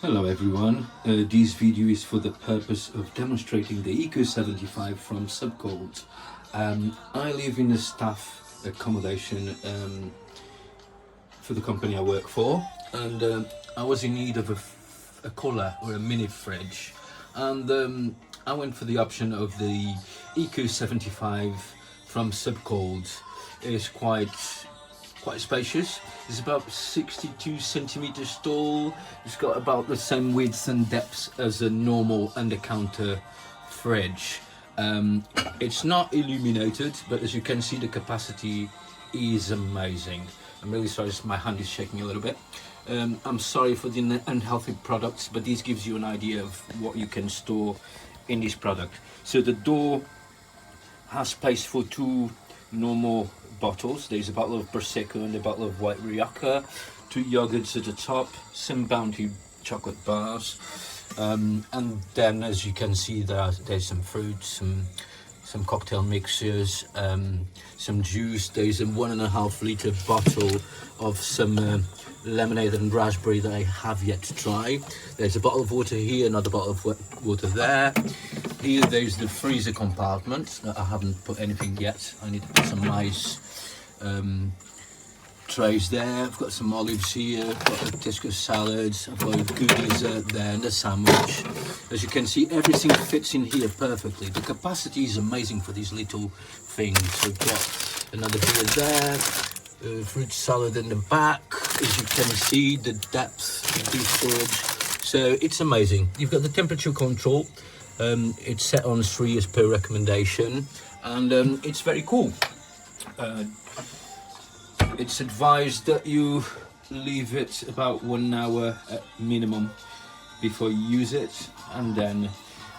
Hello everyone, this video is for the purpose of demonstrating the Eco75 from Subcold. I live in a staff accommodation for the company I work for, and I was in need of a cooler or a mini fridge, and I went for the option of the Eco75 from Subcold. It's quite spacious. It's about 62 centimeters tall. It's got about the same width and depth as a normal under-counter fridge. It's not illuminated, but as you can see, the capacity is amazing. I'm really sorry, my hand is shaking a little bit. I'm sorry for the unhealthy products, but this gives you an idea of what you can store in this product. So the door has space for two normal bottles. There's a bottle of Prosecco and a bottle of white Rioja, two yogurts at the top, some Bounty chocolate bars, and then as you can see there's some fruits, some cocktail mixers, some juice. There's a 1.5 litre bottle of some lemonade and raspberry that I have yet to try. There's a bottle of water here, another bottle of water there. Here there's the freezer compartment that I haven't put anything yet. I need to put some nice trays there. I've got some olives here, I've got a Tesco salad, I've got a good dessert there and a sandwich. As you can see, everything fits in here perfectly. The capacity is amazing for these little things. We've got another beer there, fruit salad in the back. As you can see, the depth of the storage. So it's amazing. You've got the temperature control. It's set on 3 as per recommendation, and it's very cool. It's advised that you leave it about 1 hour at minimum before you use it, and then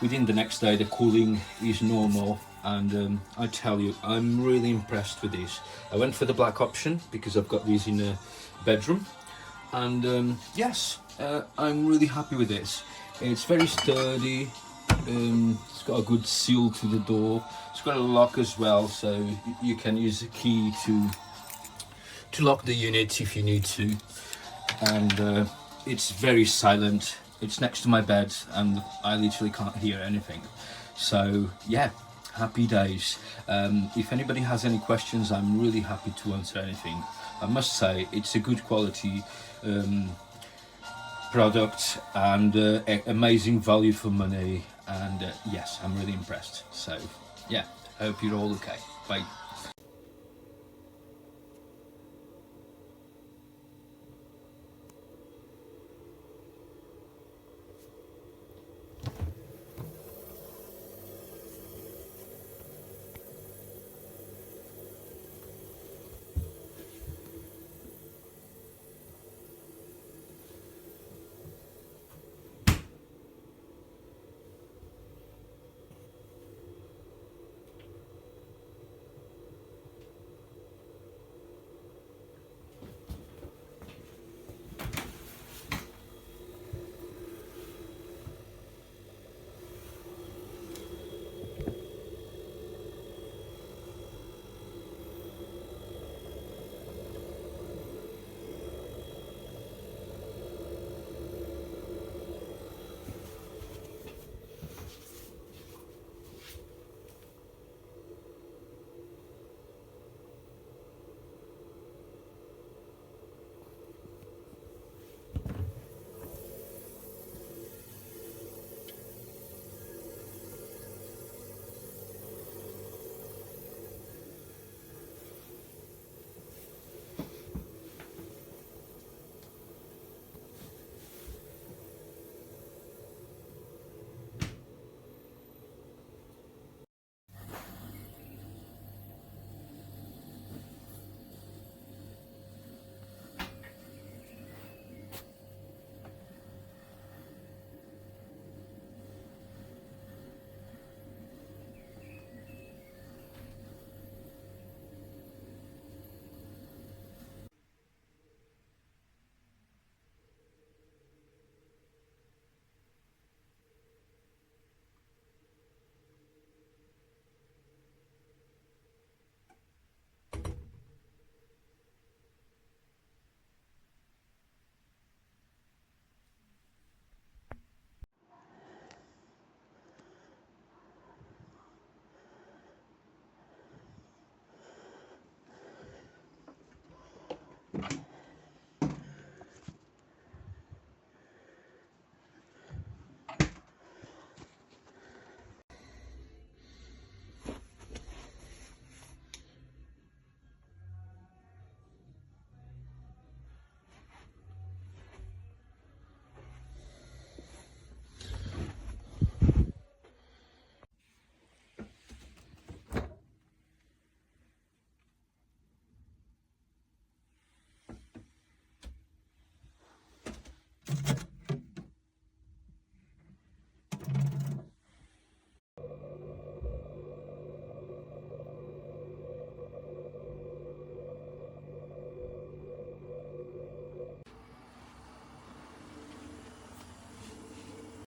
within the next day the cooling is normal. And I tell you, I'm really impressed with this. I went for the black option because I've got these in a bedroom, and yes, I'm really happy with this. It's very sturdy. It's got a good seal to the door. It's got a lock as well, so you can use a key to lock the unit if you need to. And it's very silent. It's next to my bed and I literally can't hear anything. So yeah, happy days. If anybody has any questions, I'm really happy to answer anything. I must say it's a good quality product and amazing value for money, and yes, I'm really impressed. So yeah, I hope you're all okay. Bye.